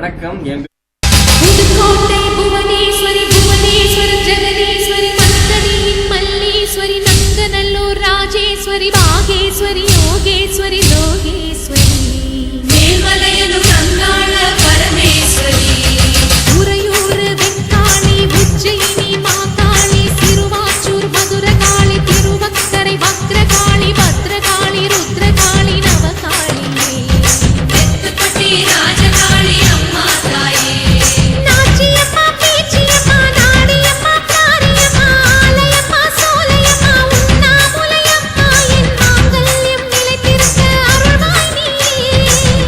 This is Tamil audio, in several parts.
வணக்கம். புதுக்கோட்டை புவனேஸ்வரி புவனேஸ்வரி ஜெகதீஸ்வரி மந்தனியின் மல்லீஸ்வரி நங்கநல்லூர் ராஜேஸ்வரி பாகேஸ்வரி யோகேஸ்வரி லோகேஸ்வரி மேல்மலையனு கங்காள பரமேஸ்வரி உறையூர் வெங்காளி உஜ்ஜயினி மாகாளி சிறுவாச்சூர் மதுரகாளி திருவக்கரை வக்ரகாளி பத்ரகாளி ருத்ரகாளி நவகாளி வெத்துப்பட்டி ராஜகாளி அம்மா தாயே நாச்சியம்மா பேச்சியம்மா நாடியம்மா காரியம்மா ஆலயம்மா சோலையம்மா உண்ணாமுலையம்மா என் மாங்கல்யம் நிலைத்திருக்க அருள்வாய் நீ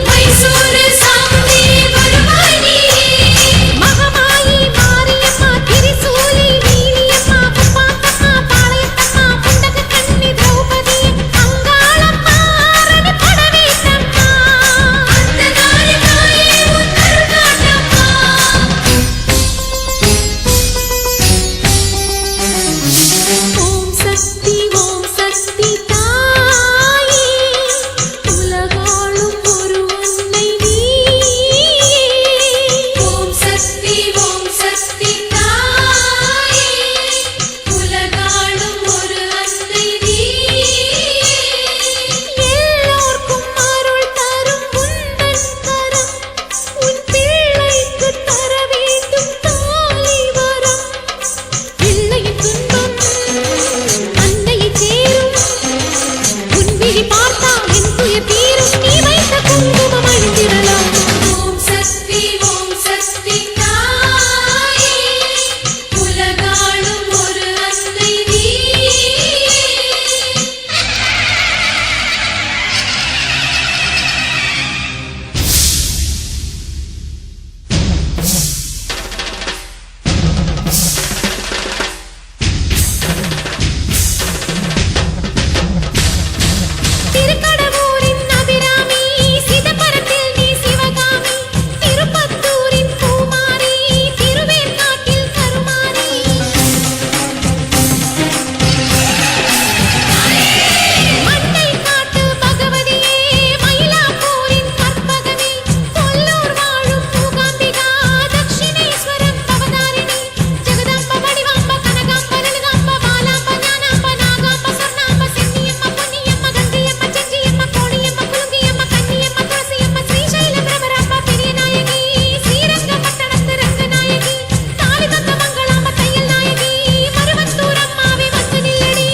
மைசூர் சாமுண்டி வருவாய் நீ மகமாயி மாரியம்மா திரிசூலி நீலியம்மா முப்பாத்தம்மா பாளையத்தம்மா புண்டக கண்ணி திரௌபதி அங்காளம்மா அரணி படவேட்டம்மா அந்த நாயகாயே உன் அருள்காட்டம்மா ஓம் சக்தி தாயே உலகாளும் ஒரு அன்னை நீயே ஓம் சக்தி தாயே உலகாளும் ஒரு அன்னை நீயே எல்லோர்க்கும் அருள் தரும் உந்தன் கரம் உன் பிள்ளைக்கு தர வேண்டும் தாலி வரம் பிள்ளையின் துன்பம் அன்னையை சேரும் உன் விழி பார்த்தா என் துயர் தீரும் நீ வைத்த குங்குமம் அழிந்திடலாம் ஓம் சக்தி தாயே உலகாளும் ஒரு அன்னை நீயே திருக்கடவூரின் அபிராமி சிதம்பரத்தில் நீ சிவகாமி திருப்பத்தூரின் பூமாரி திருவேற்காட்டில் கருமாரி மண்ணை காட்டு பகவதியே மயிலாப்பூரின் கற்பகமே கொல்லூர் வாழும் மூகாம்பிகா தட்சிணேஸ்வரம் பவதாரிணி ஜெகதாம்ப வடிவாம்ப கனகாம்ப லலிதாம்ப பாலாம்ப ஞானாம்ப நாகாம்ப சொர்ணாம்ப சென்னியம்மா பொன்னியம்மா கங்கையம்மா செஞ்சியம்மா கோணியம்மா குலுங்கியம்மா கன்னியம்மா துளசியம்மா ஸ்ரீசைல பிரபராம்ப பெரிய நாயகி ஸ்ரீரங்கப்பட்டணத்து ரங்கநாயகி தாலி தந்த மங்களாம்ப தையல் நாயகி மருவத்தூர் அம்மாவே வந்து நில்லடி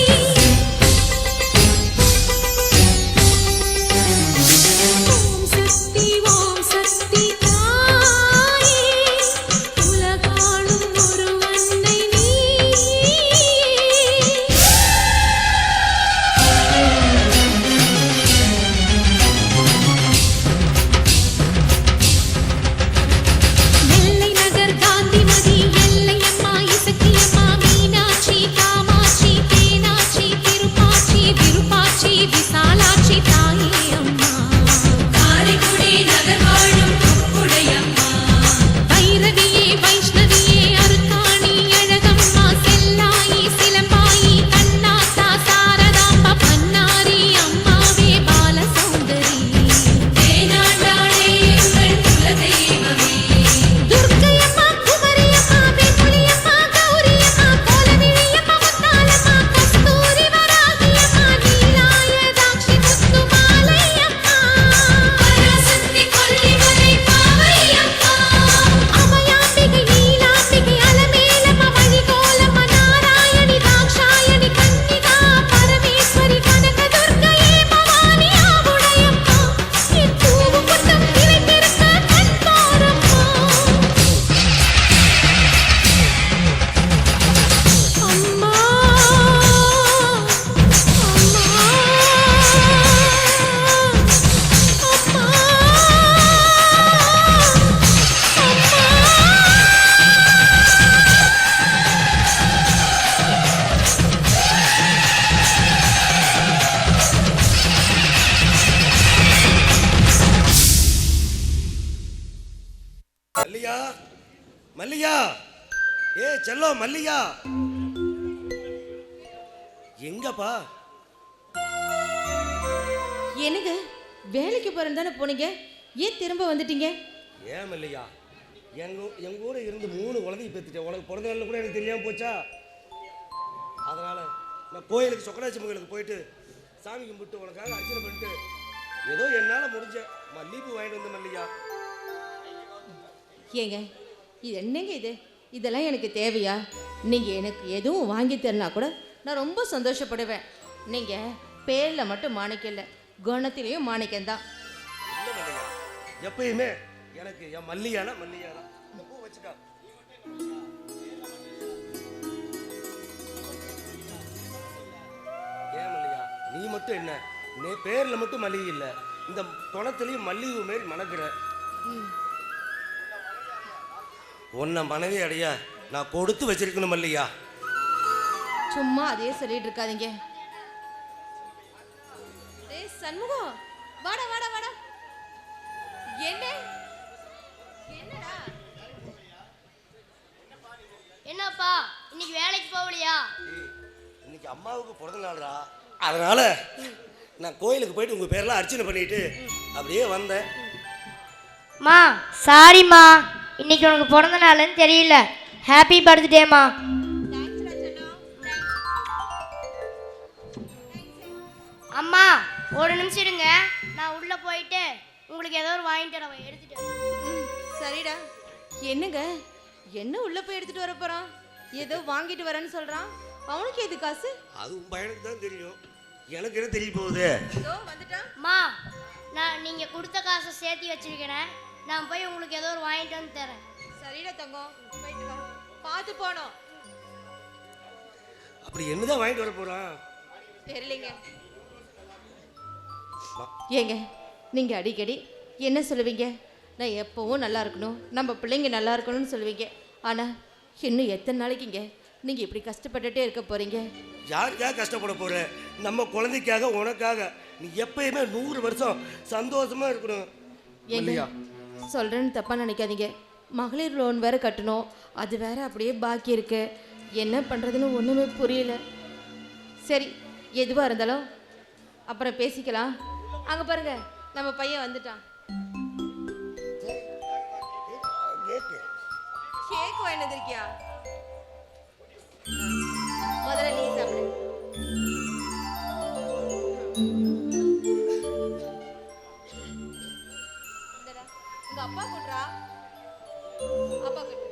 ஓம் சக்தி தாயே உலகாளும் ஒரு அன்னை நீயே நெல்லை நகர் காந்திமதி எல்லையம்மா இசக்கியம்மா மீனாட்சி காமாட்சி தேனாட்சி திருப்பாச்சி விருப்பாச்சி விசாலாட்சி தாயே அம்மா காரைக்குடி நகர் வாழும் உடையம்மா வைரவியே வைஷ்ணவியே அருக்காணி அழகம்மா செல்லாயி சிலம்பாயி கண்ணாத்தா சாரதாம்பா பன்னாரி அம்மாவே பாலசௌந்தரி தேனாண்டாளே எங்கள் குலதெய்வமே துர்க்கையம்மா குமரியம்மா வேம்புலியம்மா கௌரியம்மா கோலவிழியம்மா முத்தாலம்மா கஸ்தூரி வராகியம்மா நீலாயதாட்சி முத்துமாலையம்மா பராசக்தி கொல்லிமலை பாவையம்மா அபயாம்பிகை நீலாம்பிகை அலமேலம்மா வழிகோலம்மா நாராயணி தாக்ஷாயணி கன்னிகா பரமேஸ்வரி கனகதுர்க்கையே பவானி ஆவுடையம்மா என் பூவு முத்தம் நிலைத்திருக்க கண் பாரம்மா அம்மா மல்லியா மல்லியா ஏ செல்லோ மல்லியா எங்கப்பா? என்னங்க வேலைக்கு போறேன்னு தானே போனீங்க, ஏன் திரும்ப வந்துட்டீங்க? ஏன் மல்லிகா, எங்க கூட இருந்து 3 குழந்தைய பெற்றுட்டேன். உனக்கு பிறந்த நாள் கூட எனக்கு தெரியாமல் போச்சா? அதனால நான் கோயிலுக்கு சொக்கராட்சி கோயிலுக்கு போயிட்டு சாமி கும்பிட்டு உனக்காக அர்ச்சனை பண்ணிட்டு ஏதோ என்னால் முடிஞ்ச மல்லிகைப்பூ வாங்கிட்டு வந்த மல்லிகா. ஏங்க இது என்னங்க இது? இதெல்லாம் எனக்கு தேவையா? நீங்கள் எனக்கு எதுவும் வாங்கி தரனா கூட நான் ரொம்ப சந்தோஷப்படுவேன். நீங்கள் பேரில் மட்டும் மாணிக்கம் இல்லை, குணத்திலையும் மாணிக்கம்தான். இல்லை மல்லிகா, எப்பயுமே எனக்கு என் மல்லிகானா மல்லிகானா. இந்த பூ வச்சுக்கா. ஏன் மல்லிகா, நீ மட்டும் என்ன பேரில் மட்டும் மல்லிகை இல்லை, இந்த குணத்திலையும் மல்லிகை மாரி மணக்கிற. உன்னை மனைவி அடைய நான் கொடுத்து வச்சிருக்கணும் மல்லிகா. சும்மா அதே சொல்லிட்டு இருக்காதீங்க. டேய் சண்முகம், வாடா வாடா வாடா. என்ன என்னடா? என்னப்பா இன்னைக்கு வேலைக்கு போகலையா? இன்னைக்கு அம்மாவுக்கு பிறந்த நாள்ரா, அதனால நான் கோயிலுக்கு போயிட்டு உங்க பேர்லாம் அர்ச்சனை பண்ணிட்டு அப்படியே வந்தேன். மா சாரிம்மா, இன்னைக்கு உனக்கு பிறந்த நாள்னு தெரியல. ஹாப்பி பர்த்டேம்மா. அம்மா ஒரு நிமிஷம் இருங்க, நான் உள்ள போயிட்டு உங்களுக்கு ஏதோ ஒரு வாங்கிட்டு வரேன், எடுத்துட்டு வரேன். சரிடா. என்னங்க என்ன உள்ள போய் எடுத்துட்டு வர போறான்? ஏதோ வாங்கிட்டு வரேன்னு சொல்றான். அவனுக்கு எது காசு? அது உன் பையனுக்கு தான் தெரியும், எனக்கு என்ன தெரிய போகுது? இதோ வந்துட்டான். அம்மா நான் நீங்க கொடுத்த காசை சேர்த்து வச்சிருக்கிறேன், நான் போய் உங்களுக்கு ஏதோ ஒரு வாங்கிட்டு வந்து தரேன். சரிடா தங்கம், போயிட்டு வா. பார்த்து போனோம். அப்படி என்னதான் வாங்கிட்டு வர போறான் தெரியலங்க. ஏங்க நீங்க அடிக்கடி என்ன சொல்லுவீங்க? நான் எப்பவும் நல்லா இருக்கணும், நம்ம பிள்ளைங்க நல்லா இருக்கணும்னு சொல்லுவீங்க. ஆனா இன்னும் எத்தனை நாளைக்குங்க நீங்க இப்படி கஷ்டப்பட்டுட்டே இருக்க போறீங்க? யாருக்காக கஷ்டப்பட போற? நம்ம குழந்தைக்காக, உனக்காக. நீ எப்பயுமே 100 வருஷம் சந்தோஷமா இருக்கணும். ஏங்க சொல்றேன்னு தப்பா நினைக்காதீங்க. மகளிர் லோன் வேற கட்டணும், அது வேற அப்படியே பாக்கி இருக்கு. என்ன பண்றதுன்னு ஒண்ணுமே புரியல. சரி எதுவா இருந்தாலும் அப்புறம் பேசிக்கலாம். அங்க பாருங்க நம்ம பையன் வந்துட்டான். கேக் வாங்கிட்டு வந்திருக்கியா? முதல்ல நீ சாப்பிடு. இந்தடா, உங்க அப்பா கூட்டுறா. அப்பா கூட்டு.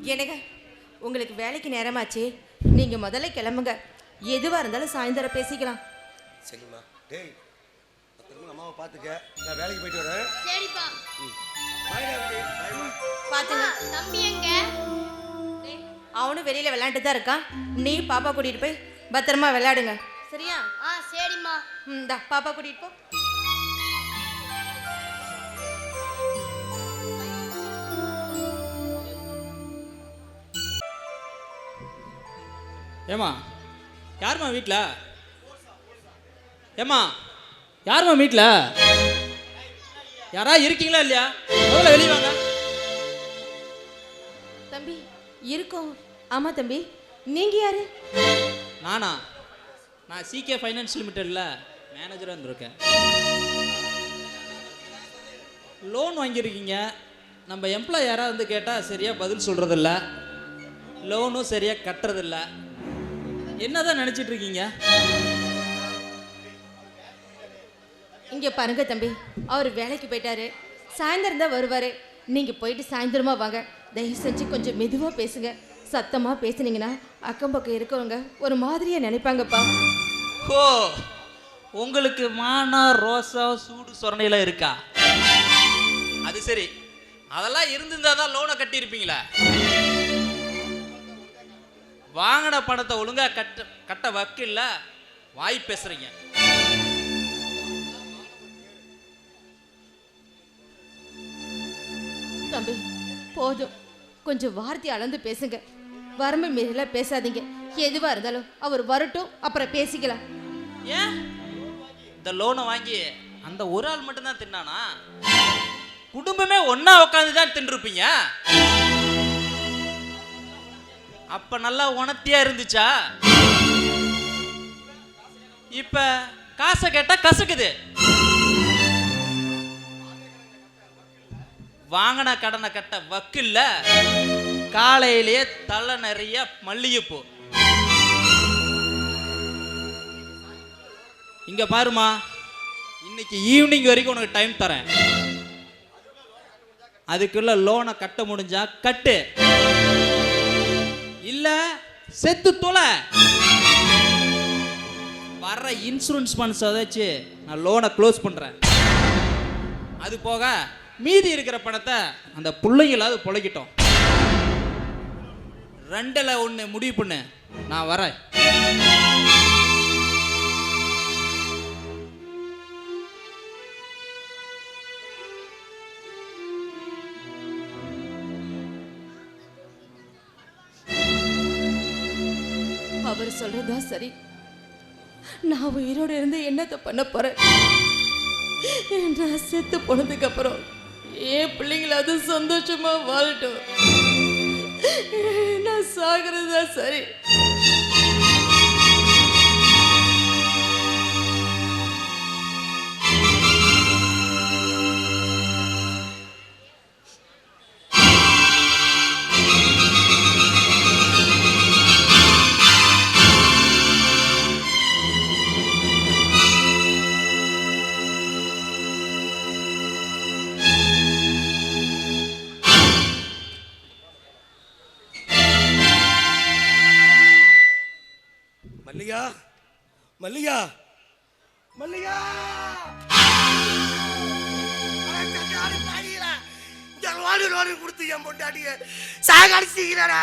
என்னங்க உங்களுக்கு வேலைக்கு நேரமாச்சு, நீங்க முதல்ல கிளம்புங்க. எதுவா இருந்தாலும் சாயந்தரம் பேசிக்கலாம். சரிம்மா. டேய் பத்திரமா அம்மாவை பார்த்துக்க. நான் வேலைக்கு போயிட்டு வரேன். சரிப்பா. பாய்டா தம்பி. பாய்மா. பாத்துங்க. தம்பி எங்க? அவனும் வெளியில விளையாண்டு தான் இருக்கான். நீ பாப்பா கூட்டிட்டு போய் பத்திரமா விளையாடுங்க. சரியா? சரிம்மா. இந்தா பாப்பா கூட்டிட்டு போ. ஏம்மா யாரும்மா வீட்டில்? ஏம்மா யாரும்மா வீட்டில்? யாரா இருக்கீங்களா இல்லையா? முதல்ல வெளியே வாங்க. தம்பி இருக்கோம். ஆமா தம்பி, நீங்க யாரு? நானா? நான் சிகே ஃபைனான்ஸ் லிமிடெடில் மேனேஜராக இருந்திருக்கேன். லோன் வாங்கியிருக்கீங்க. நம்ம எம்ப்ளாய் யாராவது வந்து கேட்டால் சரியாக பதில் சொல்கிறதில்ல, லோனும் சரியாக கட்டுறதில்ல. என்னதான் நினச்சிட்டு இருக்கீங்க? இங்க பாருங்க தம்பி, அவர் வேலைக்கு போயிட்டாரு, சாயந்தரம் தான் வருவாரு. நீங்க போயிட்டு சாயந்தரமா வாங்க. தயவு செஞ்சு கொஞ்சம் மெதுவா பேசுங்க. சத்தமா பேசுனீங்கன்னா அக்கம் பக்கம் இருக்கவங்க ஒரு மாதிரியா நினைப்பாங்கப்பா. ஓ, உங்களுக்கு மானம் ரோசா சூடு சொரணையெல்லாம் இருக்கா? அது சரி, அதெல்லாம் இருந்திருந்தா தான் லோனை கட்டியிருப்பீங்களா? வாங்கின பணத்தை ஒழுங்கா கட்ட வக்கில்ல, வாய் பேசுறீங்க. தம்பி போதும், கொஞ்சம் வார்த்தை அளந்து பேசுங்க. வரம்பு மீறல பேசாதீங்க. எதுவா இருந்தாலும் அவர் வரட்டும், அப்புறம் பேசிக்கலாம். ஏன் இந்த லோனை வாங்கி அந்த ஒரு ஆள் மட்டும்தான் தின்னானா? குடும்பமே ஒன்னா உட்காந்து தான் தின்றுப்பீங்க. அப்ப நல்லா உணர்த்தியா இருந்துச்சா? இப்ப காசை கேட்டா கசக்குது. வாங்கின கடனை கட்ட வக்கில்ல, காலையிலேயே தலை நிறைய மல்லிகைப்பூ. இங்க பாருமா, இன்னைக்கு ஈவினிங் வரைக்கும் உனக்கு டைம் தரேன். அதுக்குள்ள லோனை கட்ட முடிஞ்சா கட்டு, இல்ல செத்து தொலை. வர்ற இன்சூரன்ஸ் பண்ஸ் வச்சு நான் லோனை க்ளோஸ் பண்றேன். அது போக மீதி இருக்கிற பணத்தை அந்த பிள்ளைங்களாவது பொழைக்கிட்டோம். 2ல் 1 முடிவு பண்ணு, நான் வரேன். அவர் சொல்றதா சரி. நான் உயிரோடு இருந்து என்னத்தை பண்ண போறேன்? நான் செத்து போனதுக்கு அப்புறம் என் பிள்ளைங்களாவது சந்தோஷமா வாழட்டும். நான் சாகிறதா சரி. மல்லிகா, மல்லிகா, மல்லிகா! லோடு கொடுத்து என் பொண்டாட்டிய சாகடிச்சிக்கிறா.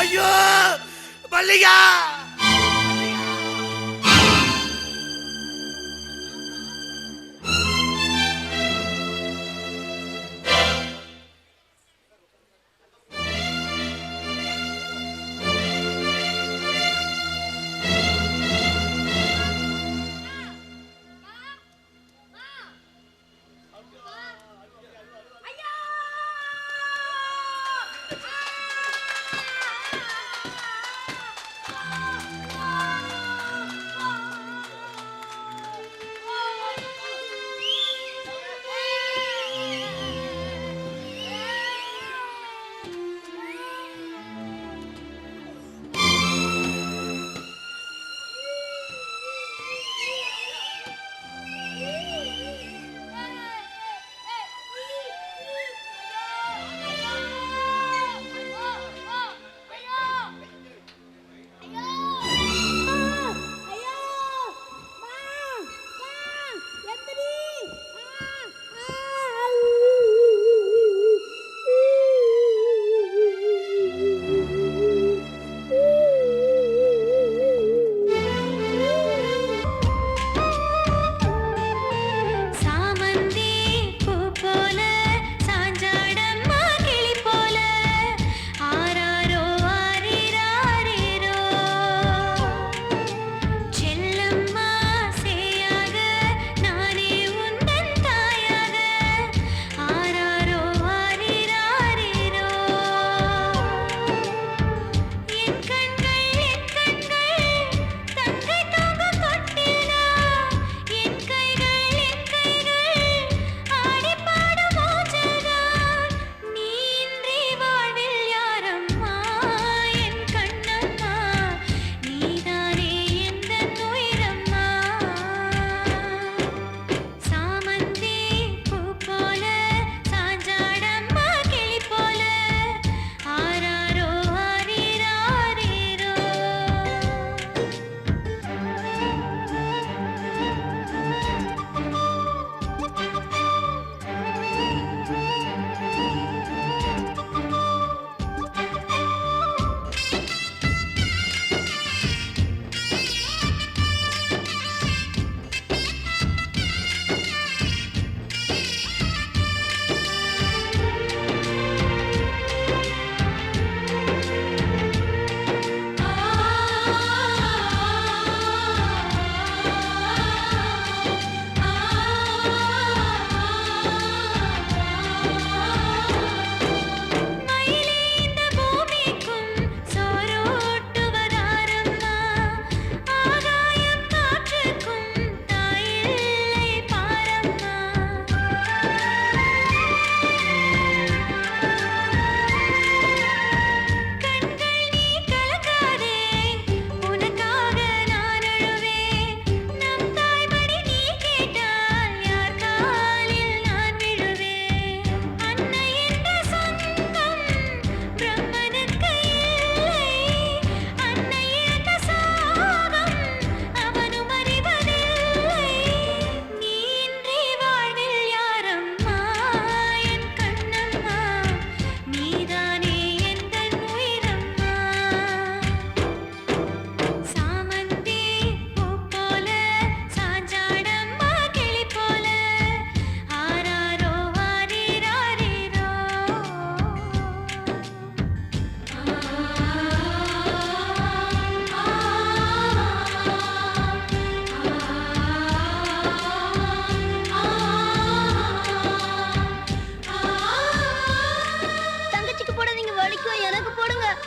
ஐயோ மல்லிகா!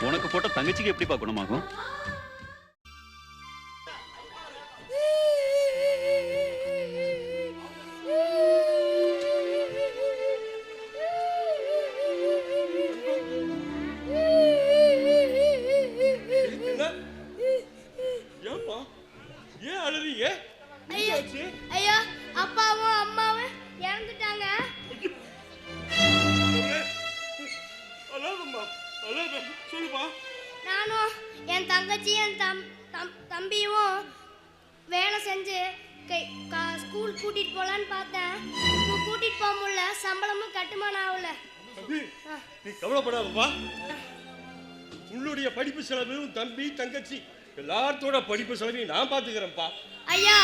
உனக்கு போட்ட தங்கச்சிக்கு எப்படிப்பா குணமாகும்? ஏன்பா ஏன் அழுறீங்க? ஐயா ஐயா அப்பாவும் அம்மாவும் இறந்துட்டாங்க. அழாதம்மா அழாத, சொல்லுப்பா. நானும் என் தங்கச்சியும் என் தம்பியும் வேலை செஞ்சு ஸ்கூல் கூட்டிட்டு போலான்னு பார்த்தேன். கூட்டிட்டு போக முடியல, சம்பளமும் கட்டுமானம் ஆகல. தம்பி, நீ கவலைப்படாதப்பா. உன்னுடைய படிப்பு செலவு, உன் தம்பி தங்கச்சி எல்லாத்தோட படிப்பு செலவையும் நான் பார்த்துக்கிறேன்ப்பா. ஐயா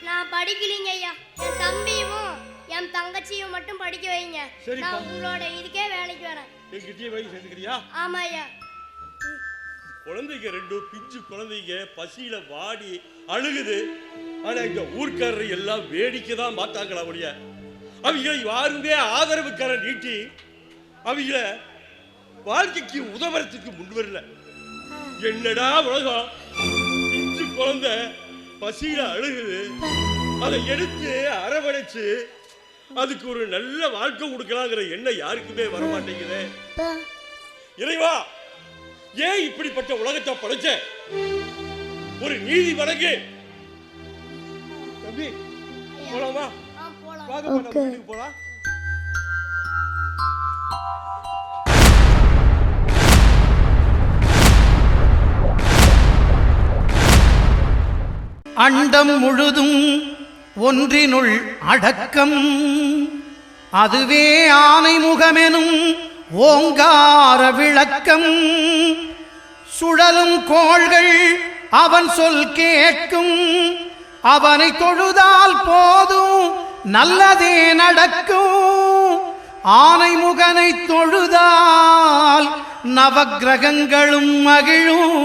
நான் படிக்கலீங்க ஐயா, என் தம்பியும் என் தங்கச்சியும் மட்டும் படிக்க வைங்க. சரிப்பா. நான் உங்களோட இதுக்கே வேலைக்கு வரேன். என்கிட்டயே வேலை செஞ்சுக்கிறியா? ஆமா ஐயா. குழந்தைங்க ரெண்டும் பிஞ்சு குழந்தைங்க பசியில வாடி அழுகுது. ஆனா இந்த ஊர்க்காரர் எல்லாம் வேடிக்கை தான் பார்த்தாங்களா ஒழிய அவங்க யாருமே ஆதரவு கரம் நீட்டி அவங்க வாழ்க்கைக்கு உதவுறதுக்கு முன் வரல. என்னடா உலகம், பிஞ்சு குழந்தை பசியில அழுகுது, அதை எடுத்து அரவணைச்சு அதுக்கு ஒரு நல்ல வாழ்க்கை கொடுக்கலாங்கிற எண்ணம் யாருக்குமே வர மாட்டேங்குது. இறைவா, ஏன் இப்படிப்பட்ட உலகத்தை படைச்ச? ஒரு நீதி வழங்கு. தம்பி போலாமா? போலாம். வாங்க நம்ம வீட்டுக்கு போலாம். அண்டம் முழுதும் ஒன்றினுள் அடக்கம், அதுவே ஆனைமுகமெனும் ஓங்கார விளக்கம். சுழலும் கோள்கள் அவன் சொல் கேட்கும், அவனை தொழுதால் போதும் நல்லதே நடக்கும். ஆனைமுகனை தொழுதால் நவக்கிரகங்களும் மகிழும்.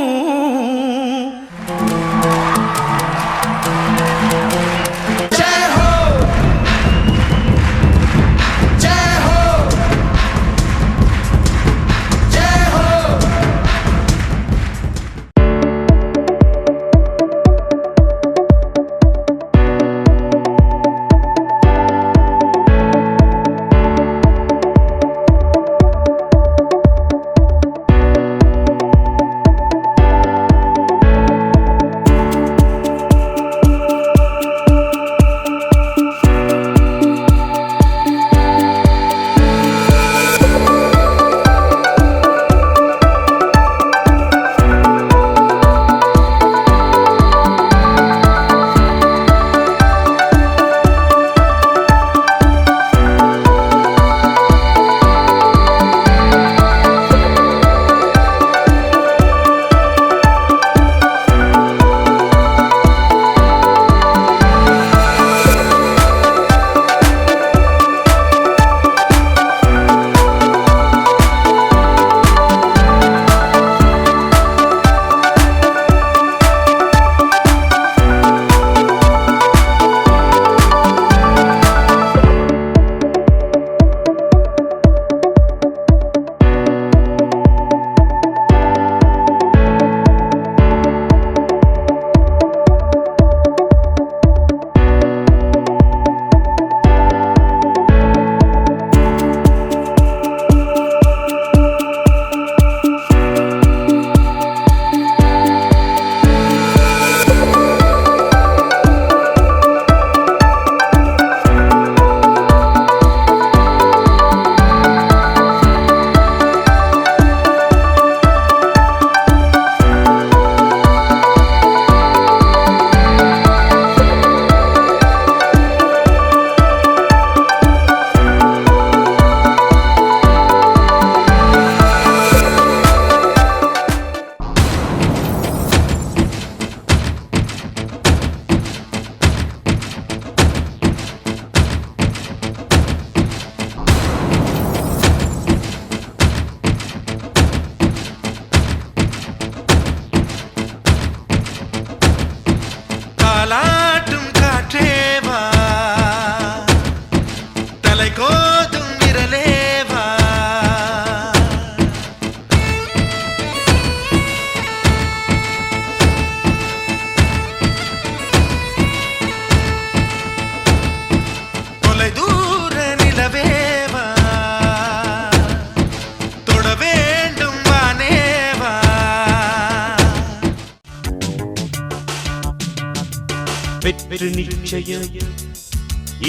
வெற்றி நிச்சயம்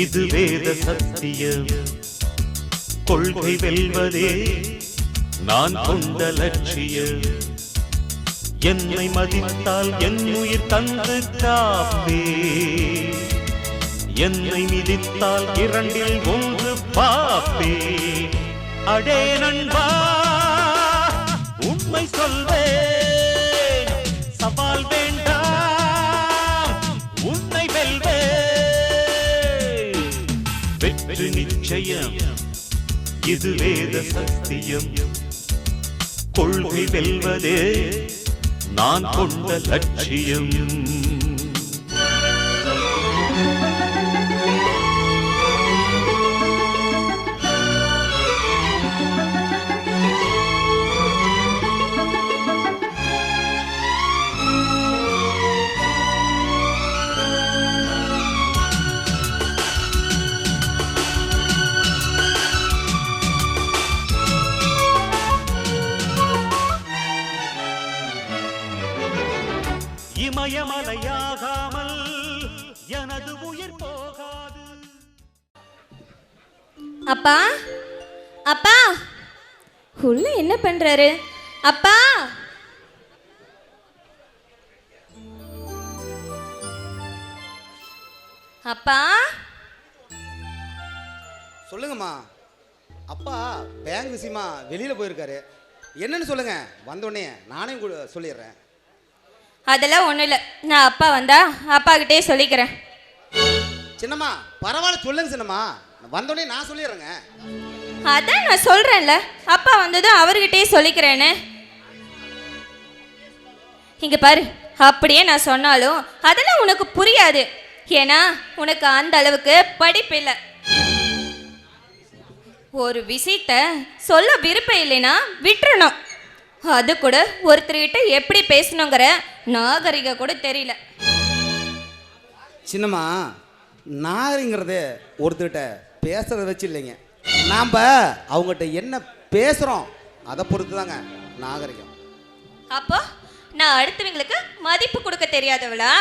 இது வேத சத்தியம் கொள்கை வெல்வதே நான் கொண்ட லட்சியம் என்னை மதித்தால் என் உயிர் தந்து காப்பே என்னை மிதித்தால் இரண்டில் ஒன்று பாப்பே அடே நண்பா உண்மை சொல்வேன் சவால் வேண்டாம் உன்னை வெல்வேன் வெற்றி நிச்சயம் இது வேத சத்தியம் கொள்கை வெல்வதே நான் கொண்ட லட்சியம் இமயமலையாகாமல் எனது உயிர் போகாது. அப்பா அப்பா உள்ள என்ன பண்றாரு? அப்பா அப்பா சொல்லுங்கம்மா. அப்பா பேங்க் விஷயமா வெளியில் போயிருக்காரு. என்னன்னு சொல்லுங்க, வந்தோடனே நானே சொல்லிடுறேன். அதெல்லாம் ஒன்றும் இல்லை. நான் அப்பா வந்தா அப்பா கிட்டே சொல்லிக்கிறேன். சின்னம்மா பரவாயில்ல, சொல்லுங்க சின்னம்மா. வந்தோடனே நான் சொல்லிடுறேங்க. அதான் நான் சொல்கிறேன்ல, அப்பா வந்ததும் அவர்கிட்டயே சொல்லிக்கிறேன்னு. இங்கே பாரு, அப்படியே நான் சொன்னாலும் அதெல்லாம் உனக்கு புரியாது. ஏன்னா உனக்கு அந்த அளவுக்கு படிப்பு இல்லை. ஒரு விஷயத்த சொல்ல விருப்பம் இல்லைன்னா விட்டுறணும். அது கூட ஒருத்தர்கிட்ட எப்படி பேசணுங்கிற நாகரிகம் கூட தெரியல. சின்னம்மா, நாகரிகங்கிறது ஒருத்தர்கிட்ட பேசுறத வச்சு இல்லைங்க, நாம் அவங்ககிட்ட என்ன பேசுகிறோம் அதை பொறுத்து தாங்க நாகரிகம். அப்போ நான் அடுத்தவங்களுக்கு மதிப்பு கொடுக்க தெரியாதவளா?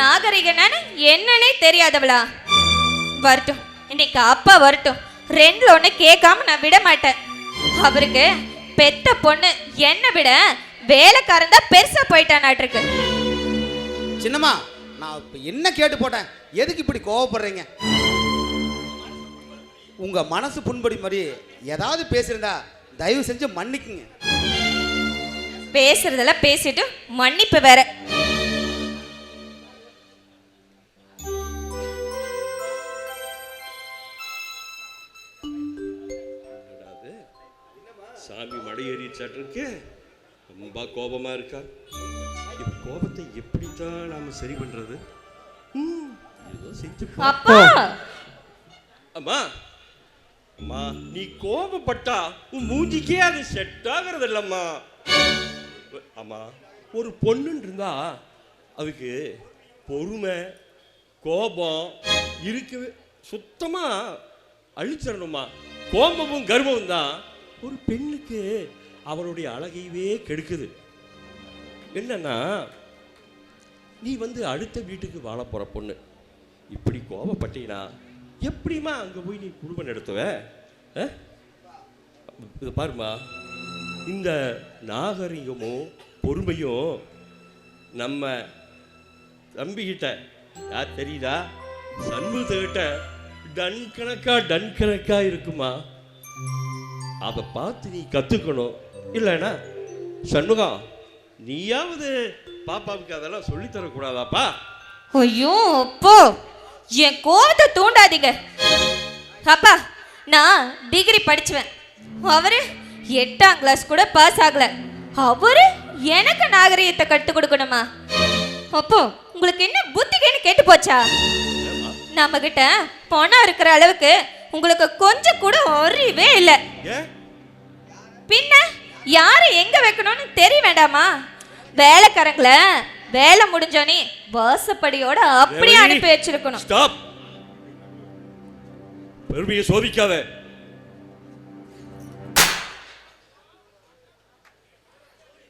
நாகரிகன்னு என்னன்னே தெரியாதவளா? வரட்டும், இன்னைக்கு அப்பா வரட்டும். ரெண்டுல ஒன்று கேட்காம நான் விட மாட்டேன். அவருக்கு பெத்த பொண்ணு என்னை விட வேலைக்காரன் தான் பெருசா போயிட்டானாட்டிருக்கு. சின்னம்மா, நான் இப்போ என்ன கேட்டு போட்டேன்? எதுக்கு இப்படி கோவப்படுறீங்க? உங்க மனசு புண்படி மாதிரி ஏதாவது பேசியிருந்தா தயவு செஞ்சு மன்னிக்குங்க. பேசுறதெல்லாம் பேசிட்டு மன்னிப்பு வேற. சாமி மடை ஏறிச்சாட்டிருக்கு. ரொம்ப கோபமா இருக்கா. இந்த கோபத்தை எப்படித்தான் நாம சரி பண்றது? ஏதோ செஞ்சு அப்பா. அம்மா அம்மா, நீ கோபப்பட்டா உன் மூஞ்சிக்கே அது செட் ஆகிறது இல்லம்மா. அம்மா, ஒரு பொண்ணுன்னு இருந்தா அதுக்கு பொறுமை கோபம் இருக்கவே சுத்தமா அழிச்சிடணுமா. கோபமும் கர்வமும் தான் ஒரு பெண்ணுக்கு அவருடைய அழகையவே கெடுக்குது. என்னன்னா, நீ அடுத்த வீட்டுக்கு வாழ போற பொண்ணு, இப்படி கோபப்பட்டீங்கன்னா எப்படிமா அங்கே போய் நீ குடும்பம் நடத்துவ? இது பாருமா, இந்த நாகரிகமும் பொறுமையும் நம்ம தம்பிக்கிட்ட யார் தெரியுதா? சண்முகத்துக்கிட்ட டன் கணக்கா இருக்குமா. அதை பார்த்து நீ கற்றுக்கணும். இல்லைன்னா சண்முகம், நீயாவது பாப்பாவுக்கு அதெல்லாம் சொல்லித்தரக்கூடாதாப்பா? ஐயோ அப்போ, என் கோவத்தை தூண்டாதீங்க. அப்பா, நான் டிகிரி படிச்சுவேன், அவரு 8ஆம் கிளாஸ் கூட பாஸ் ஆகல. அவரு எனக்கு நாகரிகத்தை கற்றுக் கொடுக்கணுமா? அப்போ உங்களுக்கு என்ன புத்திகேன்னு கேட்டு போச்சா? நம்ம கிட்ட பணம் இருக்கிற அளவுக்கு உங்களுக்கு கொஞ்சம் கூட அறிவே இல்லை. பின்ன யாரை எங்க வைக்கணும்னு தெரிய வேண்டாமா? வேலைக்காரங்கள வேலை முடிஞ்சோனே வாசப்படியோட அப்படியே அனுப்பி வச்சிருக்கணும். ஸ்டாப். பெருமையை சோதிக்காத.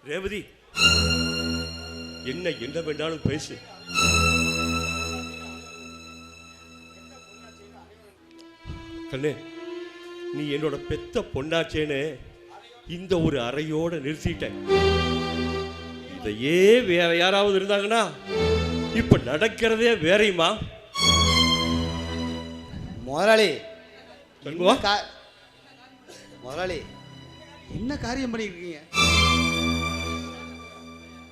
ரேவதி, என்ன வேண்டாலும் பேசு. கண்ணு, நீ என்னோட பெத்த பொண்ணாச்சேன்னு இந்த ஒரு அறையோட நிறுத்திட்டேன். இதையே வேற யாராவது இருந்தாங்கன்னா இப்ப நடக்கிறதே வேறையுமா? முதலாளி சொல்லுவா. முதலாளி என்ன காரியம் பண்ணிருக்கீங்க?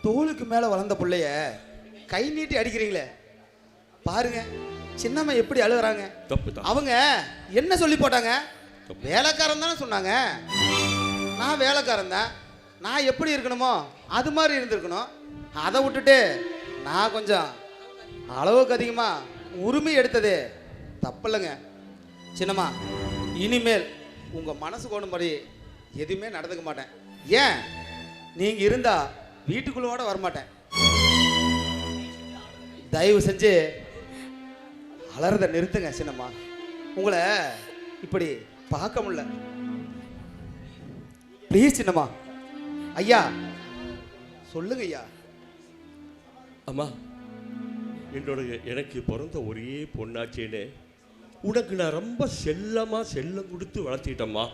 தோளுக்கு மேல வளர்ந்த பிள்ளைய கை நீட்டி அடிக்கிறீங்களே. பாருங்க சின்னம்மா எப்படி அழுகுறாங்க. தப்பு தான். அவங்க என்ன சொல்லி போட்டாங்க? வேலைக்காரன் தானே சொன்னாங்க. நான் வேலைக்காரன் தான். நான் எப்படி இருக்கணுமோ அது மாதிரி இருந்திருக்கணும். அதை விட்டுட்டு நான் கொஞ்சம் அளவுக்கு அதிகமாக உரிமை எடுத்தது தப்பில்லைங்க. சின்னம்மா, இனிமேல் உங்கள் மனசு கோணும்படி எதுவுமே நடந்துக்க மாட்டேன். ஏன், நீங்கள் இருந்தால் வீட்டுக்குள்ளோட வரமாட்டேன். தயவு செஞ்சு அலறதை நிறுத்துங்க சின்னம்மா. உங்களை இப்படி பார்க்க முடியல. ப்ளீஸ் சின்னம்மா. ஐயா சொல்லுங்க ஐயா. அம்மா, எனக்கு பிறந்த ஒரே பொண்ணாச்சேன்னு உனக்கு நான் ரொம்ப செல்லம் கொடுத்து வளர்த்திட்டம்மா.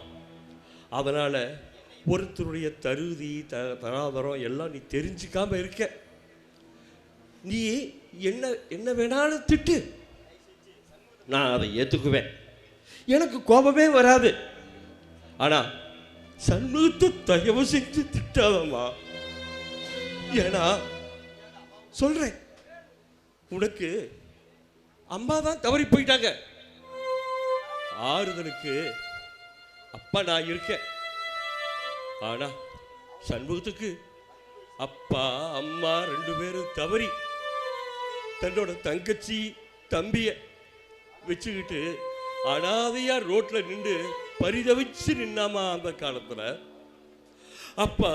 அதனால் ஒருத்தருடைய தருதி தராதரம் எல்லாம் நீ தெரிஞ்சுக்காம இருக்க. நீ என்ன வேணாலும் திட்டு, நான் அதை ஏற்றுக்குவேன். எனக்கு கோபமே வராது. ஆனால் சண்முகத்தை தயவு செஞ்சு திட்டாதம்மா. ஏன்னா சொல்கிறேன், உனக்கு அம்மா தான் தவறி போயிட்டாங்க. ஆறுதலுக்கு அப்பா நான் இருக்கேன். ஆனா சண்முகத்துக்கு அப்பா அம்மா 2 பேரும் தவறி தன்னோட தங்கச்சி தம்பிய வச்சுக்கிட்டு அனாதையா ரோட்ல நின்று பரிதவிச்சு நின்னாமா. அந்த காலத்துல அப்பா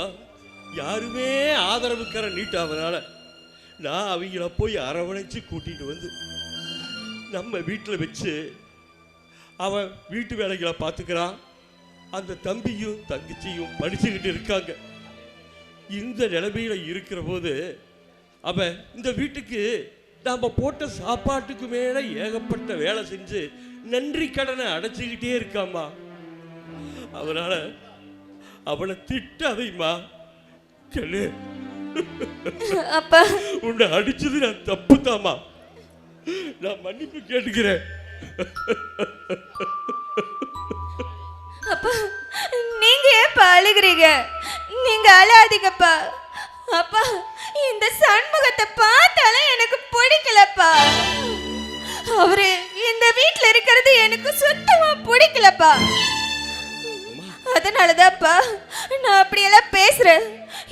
யாருமே ஆதரவுக்கர நீட்டாதனால நான் அவங்கள போய் அரவணைச்சு கூட்டிட்டு வந்து நம்ம வீட்டில் வச்சு அவன் வீட்டு வேலைகளை பார்த்துக்கிறான். அந்த தம்பியும் தங்கச்சியும் படிச்சுக்கிட்டு இருக்காங்க. இந்த நிலைமையில இருக்கிற போது அவன் இந்த வீட்டுக்கு நாம் போட்ட சாப்பாட்டுக்கு மேலே ஏகப்பட்ட வேலை செஞ்சு நன்றி கடனை அடைச்சிக்கிட்டே இருக்காம்மா. அதனால அவனை திட்டாதைம்மா. கண்ணு, அப்பா உன்னை அடிச்சது நான் தப்பு தாமா. நான் மன்னிப்பு கேட்டுக்கிறேன். அப்பா நீங்க ஏப்பா அழுகிறீங்க? நீங்க அழாதீங்கப்பா. அப்பா இந்த சண்முகத்தை பார்த்தாலே எனக்கு பிடிக்கலப்பா. அவரு இந்த வீட்ல இருக்கிறது எனக்கு சுத்தமா பிடிக்கலப்பா. அதனாலதான்ப்பா நான் அப்படியெல்லாம் பேசுறேன்.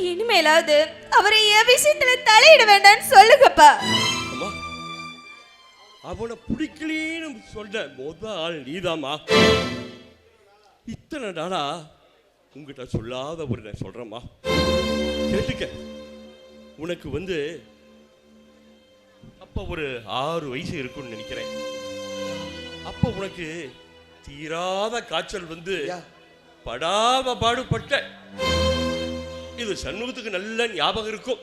இனிமேலாவது அவரை என் விஷயத்துல தலையிட வேண்டாம்னு சொல்லுங்கப்பா. அவனை பிடிக்கலன்னு சொல்ற முதல் ஆள் நீதாமா. இத்தனை நாளா உங்ககிட்ட சொல்லாத ஒரு நான் சொல்றேம்மா, கேட்டுக்க. உனக்கு அப்ப ஒரு 6 வயசு இருக்குன்னு நினைக்கிறேன். அப்ப உனக்கு தீராத காய்ச்சல் படாம பாடுபட்ட. இது சண்முகத்துக்கு நல்ல ஞாபகம் இருக்கும்.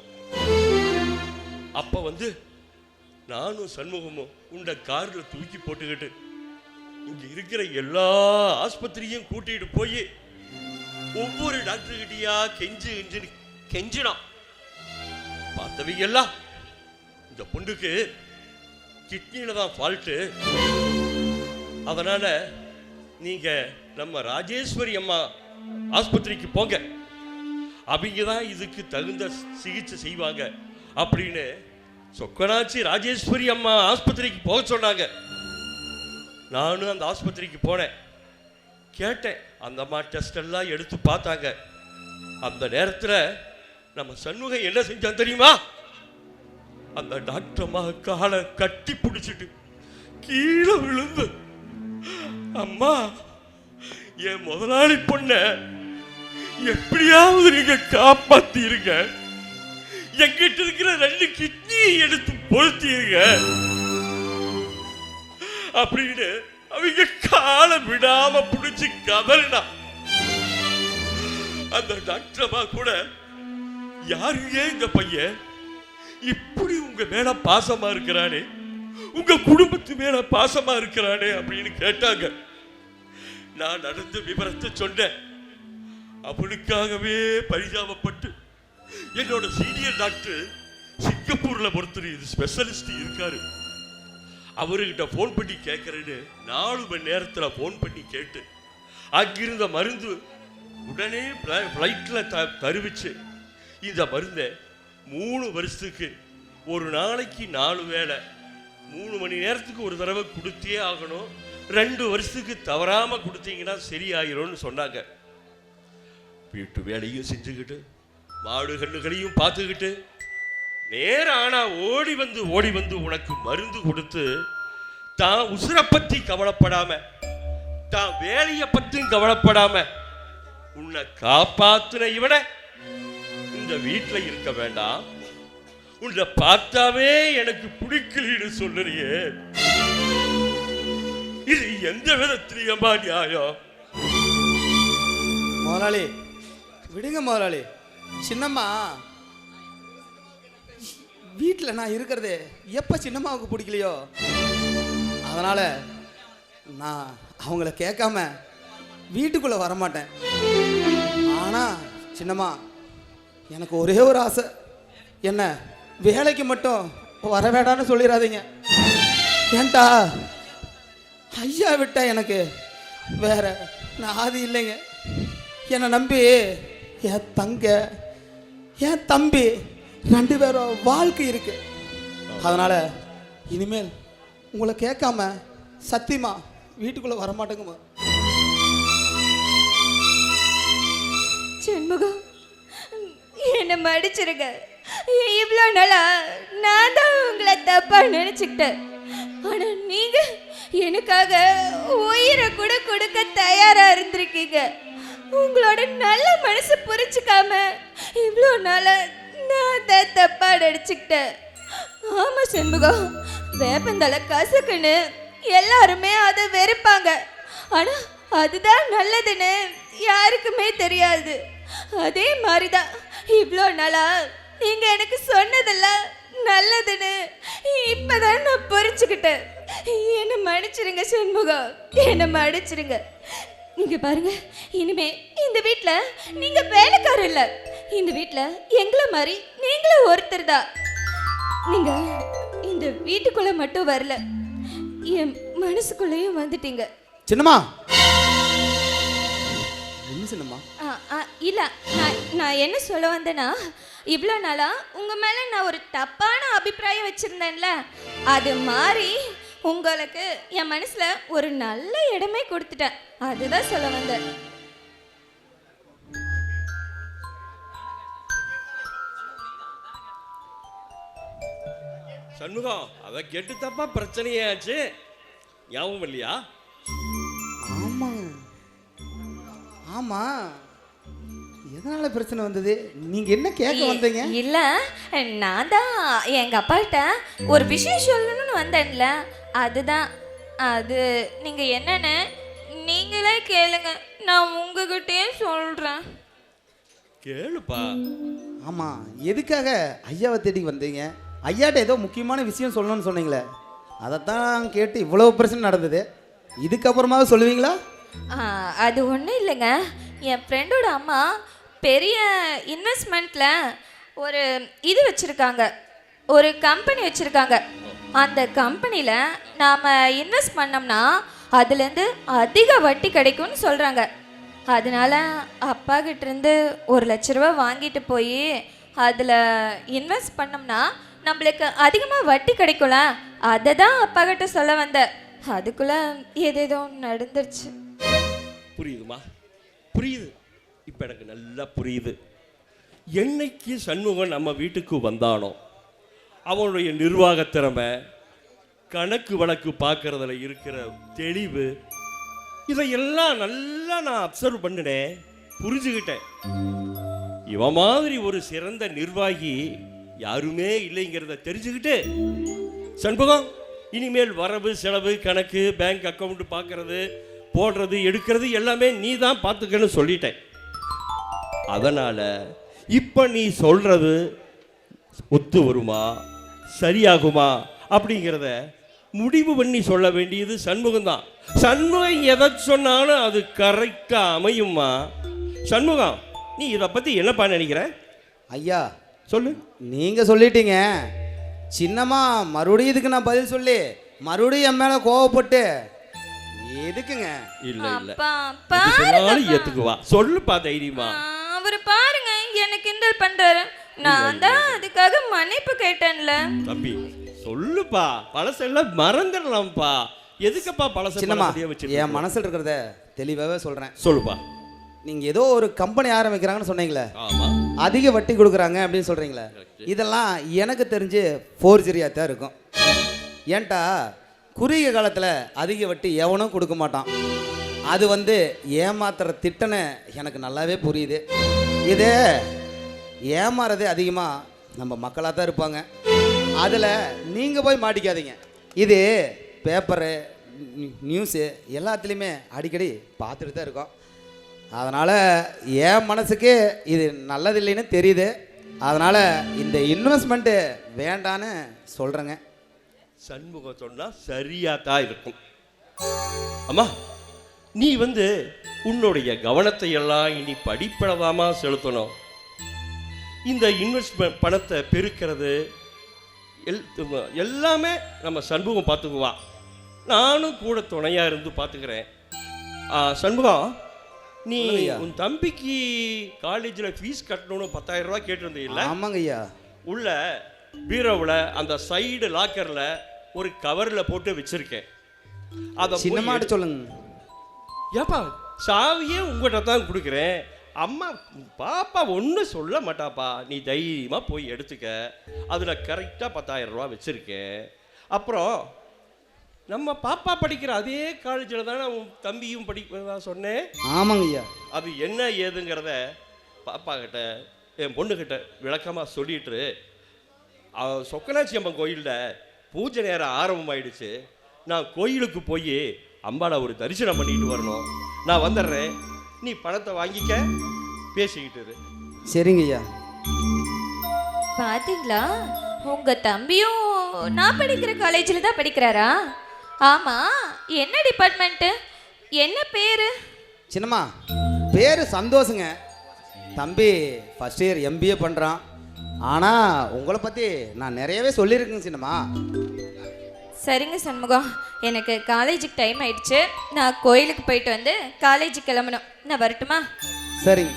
அப்ப நானும் சண்முகமும் உண்ட கார்ல தூக்கி போட்டுக்கிட்டு இங்க இருக்கிற எல்லா ஆஸ்பத்திரியும் கூட்டிட்டு போய் ஒவ்வொரு டாக்டர் கிட்டயா கெஞ்சினான். பார்த்தவங்க எல்லாம் இந்த பொண்ணுக்கு கிட்னியில தான் ஃபால்ட்டு, அதனால நீங்க நம்ம ராஜேஸ்வரி அம்மா ஆஸ்பத்திரிக்கு போங்க, அவங்க தான் இதுக்கு தகுந்த சிகிச்சை செய்வாங்க அப்படின்னு சொக்கனாச்சி ராஜேஸ்வரி அம்மா ஆஸ்பத்திரிக்கு போக சொன்னாங்க. நானும் அந்த ஆஸ்பத்திரிக்கு போனேன். கேட்டேன். அந்த அம்மா டெஸ்ட் எல்லாம் எடுத்து பார்த்தாங்க. அந்த நேரத்தில் நம்ம சண்முகம் என்ன செஞ்சான் தெரியுமா? அந்த டாக்டர் அம்மா காலை கட்டி பிடிச்சிட்டு கீழே விழுந்து, அம்மா என் முதலாளி பொண்ண எப்படியாவது நீங்க காப்பாத்திருங்க, எங்கிட்ட இருக்கிற 2 கிட்னியை எடுத்து பொருத்திருங்க அப்படின்னு அவங்க காலை விடாம பிடிச்சு கதறினா. அந்த டாக்டர் அம்மா கூட, யாருங்க இந்த பையன் இப்படி உங்க மேல பாசமா இருக்கிறானே, உங்க குடும்பத்து மேல பாசமா இருக்கிறானே அப்படின்னு கேட்டாங்க. நான் நடந்த விவரத்தை சொன்னேன். அவனுக்காகவே பரிதாபப்பட்டு என்னோட சீனியர் டாக்டர் சிங்கப்பூர்ல ஒருத்தர் இது ஸ்பெஷலிஸ்ட் இருக்காரு, அவர்கிட்ட ஃபோன் பண்ணி கேட்கறேன்னு 4 மணி நேரத்தில் ஃபோன் பண்ணி கேட்டு அங்கிருந்த மருந்து உடனே ஃப்ளைட்டில் தருவிச்சு இந்த மருந்தை 3 வருஷத்துக்கு ஒரு நாளைக்கு 4 வேளை 3 மணி நேரத்துக்கு ஒரு தடவை கொடுத்தே ஆகணும், 2 வருஷத்துக்கு தவறாமல் கொடுத்தீங்கன்னா சரியாயிரும்னு சொன்னாங்க. வீட்டு வேலையும் செஞ்சுக்கிட்டு மாடு கண்ணுகளையும் பார்த்துக்கிட்டு நேரம் ஆனா ஓடி வந்து உனக்கு மருந்து கொடுத்து தான் உசுரை பற்றி கவலைப்படாம தான் வேலையை பற்றியும் கவலைப்படாம உன்னை காப்பாத்துன இவனை இந்த வீட்டில் இருக்க வேண்டாம், உன்னை பார்த்தாவே எனக்கு பிடிக்கலன்னு சொல்லுறியே, இது எந்த விதத்திலையமா நியாயம்? முதலாளி விடுங்க முதலாளி. சின்னம்மா வீட்டில் நான் இருக்கிறது எப்போ சின்னம்மாவுக்கு பிடிக்கலையோ அதனால் நான் அவங்கள கேட்காம வீட்டுக்குள்ளே வரமாட்டேன். ஆனால் சின்னம்மா எனக்கு ஒரே ஒரு ஆசை, என்ன வேலைக்கு மட்டும் வர வேண்டான்னு சொல்லிடாதீங்க. ஏன்டா ஐயா விட்டா எனக்கு வேற நாதி இல்லைங்க. என்னை நம்பி என் தங்க என் தம்பி 2 பேரும் வாழ்க்கை இருக்கு. அதனால் இனிமேல் உங்களை கேட்காம சத்தியமா வீட்டுக்குள்ளே வரமாட்டேங்க. சண்முகம், என்னை மடிச்சிருங்க. இவ்வளோ நாளா நான் தான் உங்களை தப்பா நினைச்சுக்கிட்டேன். ஆனா நீங்க எனக்காக உயிரை கூட கொடுக்க தயாரா இருந்திருக்கீங்க. உங்களோட நல்ல மனசு புரிச்சுக்காம இவ்வளோ நாளா நான் தான் தப்பா நடிச்சுக்கிட்டேன். ஆமா சண்முகம், வேப்பந்தலை கசக்குன்னு எல்லாருமே அதை வெறுப்பாங்க. ஆனா அதுதான் நல்லதுன்னு யாருக்குமே தெரியாது. அதே மாதிரிதான் இவ்வளோ நாளா நீங்க எனக்கு சொன்னதெல்லாம் நல்லதுன்னு இப்பதான் நான் புரிஞ்சுக்கிட்டேன். என்னை மன்னிச்சிருங்க சண்முகம், என்னை மன்னிச்சிருங்க. நீங்க பாருங்க, இனிமே இந்த வீட்டில் நீங்க வேலைக்காரர் இல்லை, இந்த வீட்டில் எங்களை மாதிரி நீங்களும் ஒருத்தர் தான். நீங்க இந்த வீட்டுக்குள்ள மட்டும் வரல, என் மனசுக்குள்ளேயும் வந்துட்டீங்க. சின்னம்மா என்ன சின்னம்மா? இல்ல, நான் என்ன சொல்ல வந்தேன்னா, இவ்வளோ நாளா உங்க மேல நான் ஒரு தப்பான அபிப்பிராயம் வச்சிருந்தேன்ல, அது மாதிரி உங்களுக்கு என் மனசுல ஒரு நல்ல இடமே கொடுத்துட்டேன். அதுதான் சொல்ல வந்தேன். சண்முகம், அதை கேட்டு தப்பா பிரச்சனையாச்சு, ஞாபகம் இல்லையா? ஆமா ஆமா, எதனால பிரச்சனை வந்தது? நீங்க என்ன கேட்க வந்தீங்க? இல்ல, நான் தான் எங்க அப்பாட்ட ஒரு விஷயம் சொல்லணும்னு வந்தேன்ல, அதுதான். அது நீங்க என்னன்னு நீங்களே கேளுங்க, நான் உங்ககிட்டயே சொல்றேன். கேளுப்பா. ஆமா, எதுக்காக ஐயாவை தேடி வந்தீங்க? ஐயாட்ட ஏதோ முக்கியமான விஷயம் சொல்லணும்னு சொன்னீங்களே, அதைத்தான் கேட்டு இவ்வளவு பிரச்சனை நடந்தது. இதுக்கப்புறமாவது சொல்லுவீங்களா? அது ஒன்றும் இல்லைங்க, என் ஃப்ரெண்டோட அம்மா பெரிய இன்வெஸ்ட்மெண்ட்டில் ஒரு இது வச்சுருக்காங்க, ஒரு கம்பெனி வச்சுருக்காங்க. அந்த கம்பெனியில் நாம் இன்வெஸ்ட் பண்ணோம்னா அதுலேருந்து அதிக வட்டி கிடைக்கும்னு சொல்கிறாங்க. அதனால் அப்பா கிட்டேருந்து 1 லட்ச ரூபா வாங்கிட்டு போய் அதில் இன்வெஸ்ட் பண்ணோம்னா நம்மளுக்கு அதிகமாக வட்டி கிடைக்கும்ல, அதை தான் அப்பா கிட்ட சொல்ல வந்தேன். அதுக்குள்ளே ஏதேதோ நடந்துருச்சு. புரியுதுமா? புரியுது, இப்போ எனக்கு நல்லா புரியுது. என்னைக்கு சண்முகம் நம்ம வீட்டுக்கு வந்தானோ அவனுடைய நிர்வாக திறமை, கணக்கு வழக்கு பார்க்கறதுல இருக்கிற தெளிவு, இதையெல்லாம் நல்லா நான் அப்சர்வ் பண்ணினேன், புரிஞ்சுக்கிட்டேன். இவன் மாதிரி ஒரு சிறந்த நிர்வாகி யாருமே இல்லைங்கிறத தெரிஞ்சுக்கிட்டு, சண்முகம் இனிமேல் வரவு செலவு கணக்கு பேங்க் அக்கௌண்ட் பார்க்கறது போடுறது எடுக்கிறது எல்லாமே நீ தான் பார்த்துக்கன்னு சொல்லிட்டேன். அதனால் இப்போ நீ சொல்கிறது ஒத்து வருமா சரியாகுமா அப்படிங்கிறத முடிவு பண்ணி சொல்ல வேண்டியது சண்முகம் தான். சண்முகம் எதை சொன்னாலும் அது கரெக்டாக அமையுமா? சண்முகம், நீ இதை பற்றி என்னப்பா நினைக்கிற? ஐயா சொல்லு. நீங்கள் சொல்லிட்டீங்க. சின்னம்மா மறுபடியும் இதுக்கு நான் பதில் சொல்லி மறுபடியும் என் மேலே கோவப்பட்டு எதுக்குங்க? இல்லை இல்லை, அப்பா எது சொன்னாலும் ஏற்றுக்குவா. சொல்லுப்பா தைரியமா. அவர் பாருங்க என்ன கிண்டல் பண்றாரு. நான் தான் அதுக்காக மன்னிப்பு கேட்டேன்ல. தம்பி சொல்லுப்பா, பழசெல்லாம் மறந்துடலாம்ப்பா. எதுக்குப்பா பழச சின்னம்மா வச்சு? என் மனசில் இருக்கிறத தெளிவாகவே சொல்கிறேன். சொல்லுப்பா. நீங்கள் ஏதோ ஒரு கம்பெனி ஆரம்பிக்கிறாங்கன்னு சொன்னீங்களே, ஆமாம், அதிக வட்டி கொடுக்குறாங்க அப்படின்னு சொல்கிறீங்களே, இதெல்லாம் எனக்கு தெரிஞ்சு ஃபோர்ஜரியாக தான் இருக்கும். ஏன்ட்டா குறுகிய காலத்தில் அதிக வட்டி எவனும் கொடுக்க மாட்டான். அது ஏமாத்துற திட்டன்னு எனக்கு நல்லாவே புரியுது. இதே ஏமாறதே அதிகமாக நம்ம மக்களாக தான் இருப்பாங்க. அதில் நீங்கள் போய் மாட்டிக்காதீங்க. இது பேப்பரு நியூஸு எல்லாத்துலேயுமே அடிக்கடி பார்த்துட்டு தான் இருக்கோம். அதனால் என் மனசுக்கு இது நல்லதில்லைன்னு தெரியுது. அதனால் இந்த இன்வெஸ்ட்மெண்ட்டு வேண்டான்னு சொல்கிறேங்க. சண்முகம் சொன்னால் சரியாக தான் இருக்கும். அம்மா, நீ உன்னுடைய கவனத்தை எல்லாம் இனி படிப்படதாமா செலுத்தணும். இந்த இன்வெஸ்ட்மெண்ட் பணத்தை பெருக்கிறது எல்லாமே நம்ம சண்முகம் பார்த்துக்குவான். நானும் கூட துணையாக இருந்து பார்த்துக்கிறேன். சண்முகம், நீ உன் தம்பிக்கு காலேஜில் ஃபீஸ் கட்டணும்னு 10,000 ரூபா கேட்டிருந்தீல்ல? ஆமாங்க ஐயா. உள்ள பீரோவில் அந்த சைடு லாக்கரில் ஒரு கவரில் போட்டு வச்சிருக்கேன். அதை சின்னமாட்ட சொல்லுங்க. ஏப்பா, சாவியே உங்கள்கிட்ட தான் கொடுக்குறேன். அம்மா பாப்பா ஒன்றும் சொல்ல மாட்டாப்பா, நீ தைரியமாக போய் எடுத்துக்க. அதில் கரெக்டாக 10,000 ரூபா வச்சுருக்கேன். அப்புறம் நம்ம பாப்பா படிக்கிற அதே காலேஜில் தானே உன் தம்பியும் படிக்கிறதா சொன்னேன். ஆமாங்க ஐயா. அது என்ன ஏதுங்கிறத பாப்பா கிட்ட, என் பொண்ணுக்கிட்ட விளக்கமாக சொல்லிட்டு, சொக்கனாச்சி அம்மன் கோயிலில் பூஜை நேரம் ஆரம்பமாயிடுச்சு. நான் கோயிலுக்கு போய் அம்பாவை ஒரு தரிசனம் பண்ணிட்டு வரணும். நான் வந்துடுறேன், நீ பணத்தை வாங்கிக்க, பேசிக்கிட்டு. சரிங்க ஐயா. பாத்தீங்களா, உங்க தம்பியும் நான் படிக்கிற காலேஜில் தான் படிக்கிறாரா? ஆமா, என்ன டிபார்ட்மெண்ட், என்ன பேரு? சின்னம்மா பேர் சந்தோஷங்க. தம்பி ஃபர்ஸ்ட் இயர் MBA பண்ணுறான். ஆனால் உங்களை பற்றி நான் நிறையவே சொல்லியிருக்கேங்க சின்னம்மா. சரிங்க சண்முகம், எனக்கு காலேஜுக்கு டைம் ஆயிடுச்சு. நான் கோயிலுக்கு போயிட்டு காலேஜுக்கு கிளம்பணும். நான் வரட்டுமா? சரிங்க.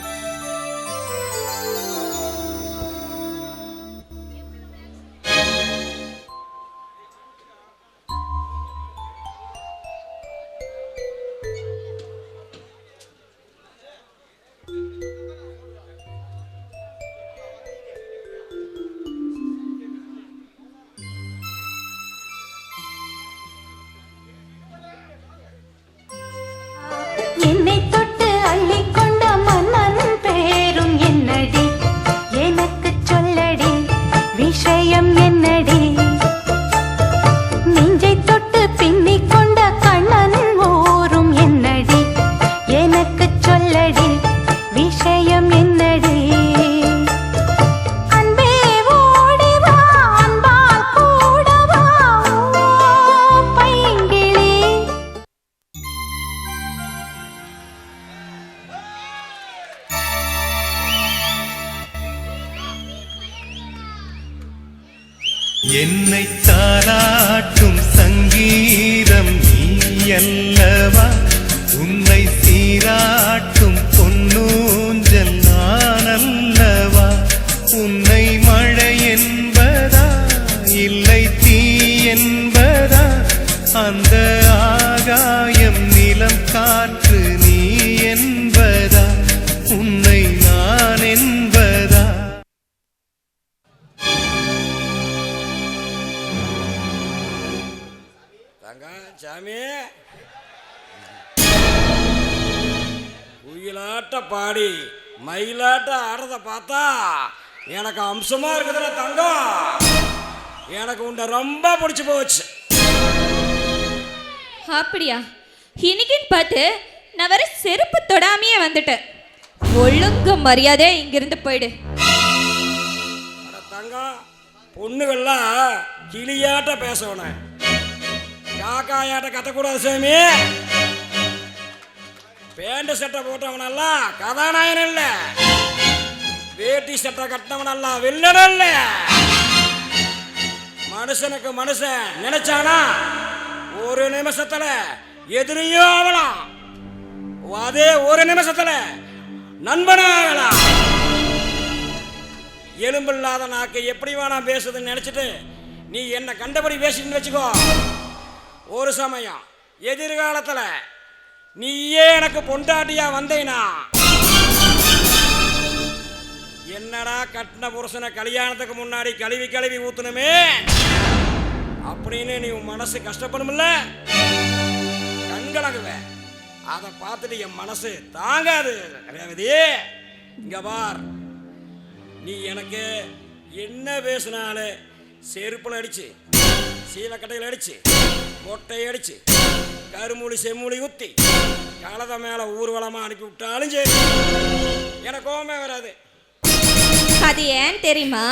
என்னை தொட்டு அள்ளிக்கொண்ட மன்னன் பேரும் என்னடி, எனக்கு சொல்லடி விஷயம் என்னடி. நெஞ்சை தொட்டு பின்னிக் கொண்ட கண்ணன் ஊரும் என்னடி, எனக்கு சொல்லடி விஷயம் என்னடி. அன்பே ஓடிவா, அன்பால் கூடவா பைங்கிளி. என்னை தாராட்டும் சங்கீதம் நீ அல்லவா, உன்னை சீராட்டும் பொன்னூஞ்சல் நான் அல்லவா. உன்னை மழை என்பதா இல்லை தீ என்பதா, அந்த ஆகாயம் நிலம் காற்று நீ என்பதா, உன்னை நான் என்பதா. சாமி, குயிலாட்ட பாடி மயிலாட்ட ஆடுறத பார்த்தா எனக்கு அம்சமா இருக்குதுல தங்கம். எனக்கு உன்னை ரொம்ப பிடிச்சி போச்சு. அப்படியா? இன்னைக்குன்னு பார்த்து நான் வர செருப்பு தொடாமையே வந்துட்டேன். ஒழுங்கு மரியாதை இங்கிருந்து போயிடு. தங்கம், பொண்ணுகள்லாம் கிளியாட்ட பேசணும். காக்காயாட்ட கத்தக்கூடாது சாமி. பேண்ட் சட்டை போட்டவனெல்லாம் கதாநாயகன் இல்ல, வேட்டி சட்டை கட்டினவனெல்லாம் வில்லன் இல்ல. மனுஷனுக்கு மனுஷன் நினைச்சானா ஒரு நிமிஷத்துல எதிரியும் ஆகலாம், அதே ஒரு நிமிஷத்துல நண்பனாகலாம். எலும்பில்லாத நாக்கு எப்படி வேணா பேசுதுன்னு நினைச்சிட்டு நீ என்ன கண்டபடி பேசிட்டு வச்சுக்கோ, ஒரு சமயம் எதிர்காலத்துல நீயே எனக்கு பொண்டாட்டியா வந்தேனா, என்னடா கட்டின புருஷனை கல்யாணத்துக்கு முன்னாடி கழுவி கழுவி ஊத்தணுமே அப்படின்னு நீ உன் மனசு கஷ்டப்படும்ல, கண்கலங்குவ. அதை பார்த்துட்டு என் மனசு தாங்காது. ரேவதி இங்க பார், நீ எனக்கு என்ன பேசினாலும் செருப்புல அடிச்சு, சீவக்கட்டையில் அடிச்சு, மொட்டை அடிச்சு, கருமூலி செம்மூலி ஊத்தி கலத மேல ஊர்வலமா அனுப்பி விட்டாலும் சரி, எனக்கு கோவமே வராது. அது ஏன் தெரியுமா?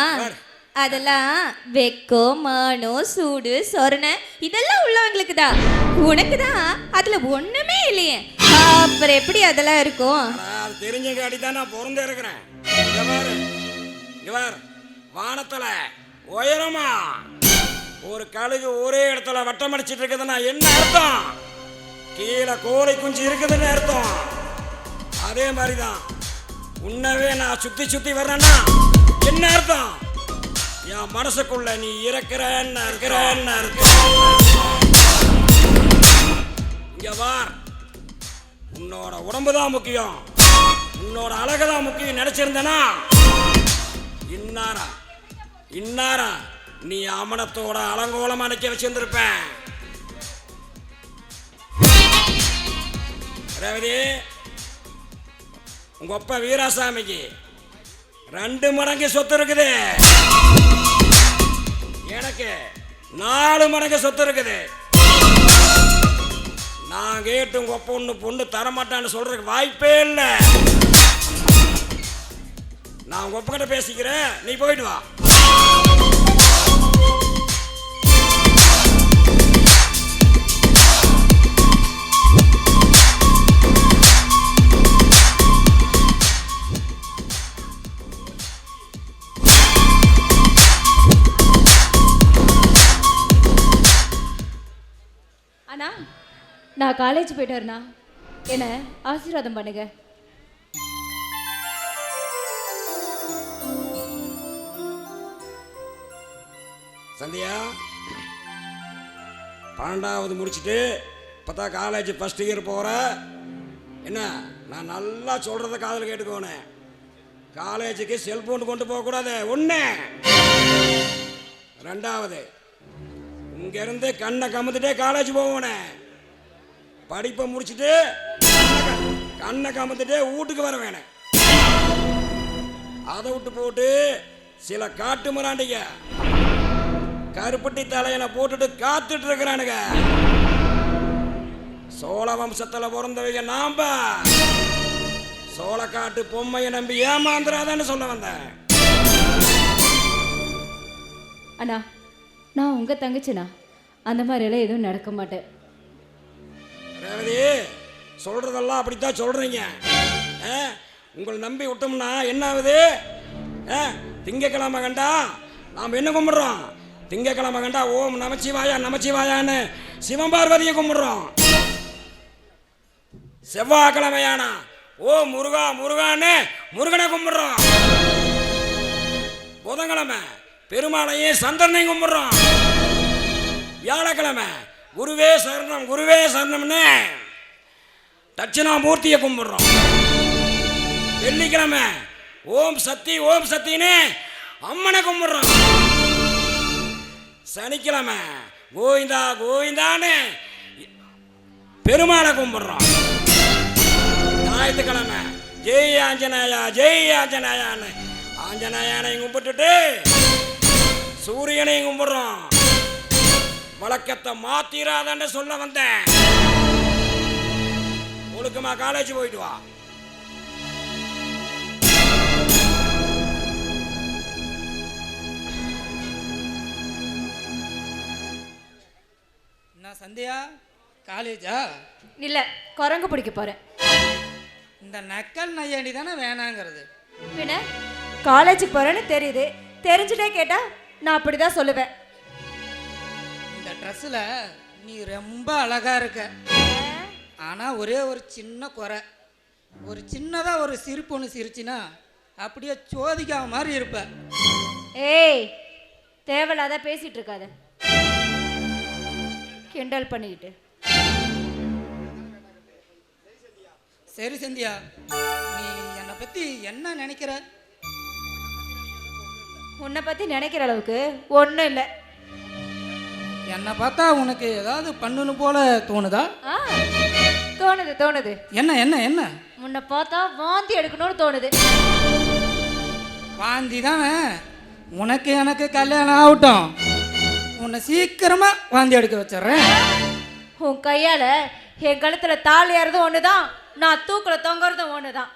அதெல்லாம் வெக்கம், மானம், சூடு, சொரணை இதெல்லாம் உள்ளவங்களுக்கு தான். உனக்கு தான் அதுல ஒண்ணுமே இல்லையே, அப்புறம் எப்படி அதெல்லாம் இருக்கும்? அது தெரிஞ்சங்காட்டி தான் நான் பிறந்து இருக்கிறேன். இவர் வானத்துல உயரமா ஒரு கழுகு ஒரே இடத்துல வட்டம் அடிச்சிட்டு இருக்குதுன்னா என்ன அர்த்தம்? கீழே கோழி குஞ்சு இருக்குதுன்னு அர்த்தம். அதே மாதிரிதான் உன்னவே நான் சுத்தி சுத்தி வர்றேன்னா என்ன அர்த்தம்? என் மனசுக்குள்ள நீ இருக்கிறன்னு இங்க வார், உன்னோட உடம்பு தான் முக்கியம், உன்னோட அழகு தான் முக்கியம் நினைச்சிருந்தனா இன்னாரா நீ அமனத்தோட அலங்கோலமா நிக்க வச்சிருந்திருப்பேன். ரேவதி, உங்க அப்பா வீராசாமிக்கு 2 மடங்கு சொத்து இருக்குது, எனக்கு 4 மடங்கு சொத்து இருக்குது. நான் கேட்டு உங்க அப்பா பொண்ணு தரமாட்டான்னு சொல்றதுக்கு வாய்ப்பே இல்லை. நான் உங்க அப்பா கிட்ட பேசிக்கிறேன், நீ போயிட்டு வா. அண்ணா, நான் காலேஜ் போயிட்டு வரேண்ணா, என்ன ஆசீர்வாதம் பண்ணுங்க. சந்தியா 12வது முடிச்சுட்டு இப்போதான் காலேஜ் ஃபர்ஸ்ட் இயர் போகிற. என்ன, நான் நல்லா சொல்கிறத காதில் கேட்டுக்கோனே. காலேஜுக்கு செல்ஃபோன் கொண்டு போகக்கூடாது, 1. 2வது, இங்கேருந்து கண்ணை கமுத்துட்டே காலேஜ் போகணே. படிப்பை முடிச்சுட்டு கண்ணை கமுத்துட்டே வீட்டுக்கு வர வேணேன். அதை விட்டு போட்டு சில காட்டு மிராண்டிங்க கருப்பட்டி தலையில போட்டுட்டு காத்துட்டு இருக்கிறானுங்க. சோழ வம்சத்துல பிறந்தவங்க நாம சோழக்காட்டு பொம்மையை நம்பி ஏமாந்துராதான்னு சொல்ல வந்தேன். அண்ணா, நான் உங்க தங்கச்சிண்ணா, அந்த மாதிரியெல்லாம் எதுவும் நடக்க மாட்டேன். ரேவதி, சொல்றதெல்லாம் அப்படித்தான் சொல்றீங்க. உங்களை நம்பி விட்டோம்னா என்ன ஆகுது? திங்கக்கிழமை கண்டா நாம் என்ன கும்பிடுறோம்? திங்கக்கிழமை கண்டா ஓம் நமச்சிவாயா நமச்சிவாயான்னு சிவபார்வதியை கும்பிடுறோம். செவ்வாய்க்கிழமையானா ஓ முருகா முருகான்னு முருகனை கும்பிடுறோம். புதன்கிழமை பெருமாளையும் சந்திரனையும் கும்பிடுறோம். வியாழக்கிழமை குருவே சரணம் குருவே சரணம்னு தட்சிணாமூர்த்தியை கும்பிடுறோம். வெள்ளிக்கிழமை ஓம் சக்தின்னு அம்மனை கும்பிடுறோம். சனிக்கிழமை கோவிந்தா கோவிந்தான்னு பெருமாளை கும்பிடுறோம். ஞாயிற்றுக்கிழமை ஜெய் ஆஞ்சநாயான்னு ஆஞ்சநாயானையும் கும்பிட்டுட்டு சூரியனையும் கும்பிடுறோம். வழக்கத்தை மாத்திராதன்னு சொல்ல வந்தேன். ஒழுக்கமா காலேஜ் போயிட்டு வா. என்ன சந்தியா காலேஜா? இல்லை, குரங்கு பிடிக்க போகிறேன். இந்த நக்கல் நையாண்டி தானே வேணாங்கிறது. பின்ன காலேஜுக்கு போகிறேன்னு தெரியுது, தெரிஞ்சுட்டே கேட்டால் நான் அப்படி தான் சொல்லுவேன். இந்த ட்ரெஸ்ஸில் நீ ரொம்ப அழகா இருக்க. ஆனால் ஒரே ஒரு சின்ன குறை, ஒரு சின்னதாக ஒரு சிரிப்பு ஒன்று சிரிச்சின்னா அப்படியே சோதிக்காம மாதிரி இருப்ப. ஏய், தேவையில்லாத பேசிகிட்டு இருக்காத, கிண்டல் பண்ணிக்கிட்டு. சரி சந்தியா, நீ என்னை பற்றி என்ன நினைக்கிற? உன்னை பற்றி நினைக்கிற அளவுக்கு ஒன்றும் இல்லை. என்னை பார்த்தா உனக்கு ஏதாவது பண்ணணும் போல தோணுதா? ஆ, தோணுது தோணுது. என்ன என்ன என்ன? உன்னை பார்த்தா வாந்தி எடுக்கணும்னு தோணுது. வாந்தி தானே? உனக்கு எனக்கு கல்யாணம் ஆகட்டும், உன்னை சீக்கிரமா வாந்தி எடுக்க வச்சிட்றேன். உன் கையால் என் கழுத்தில் தாலி ஏறதும் ஒன்று தான், நான் தூக்கில் தொங்குறதும் ஒன்று தான்.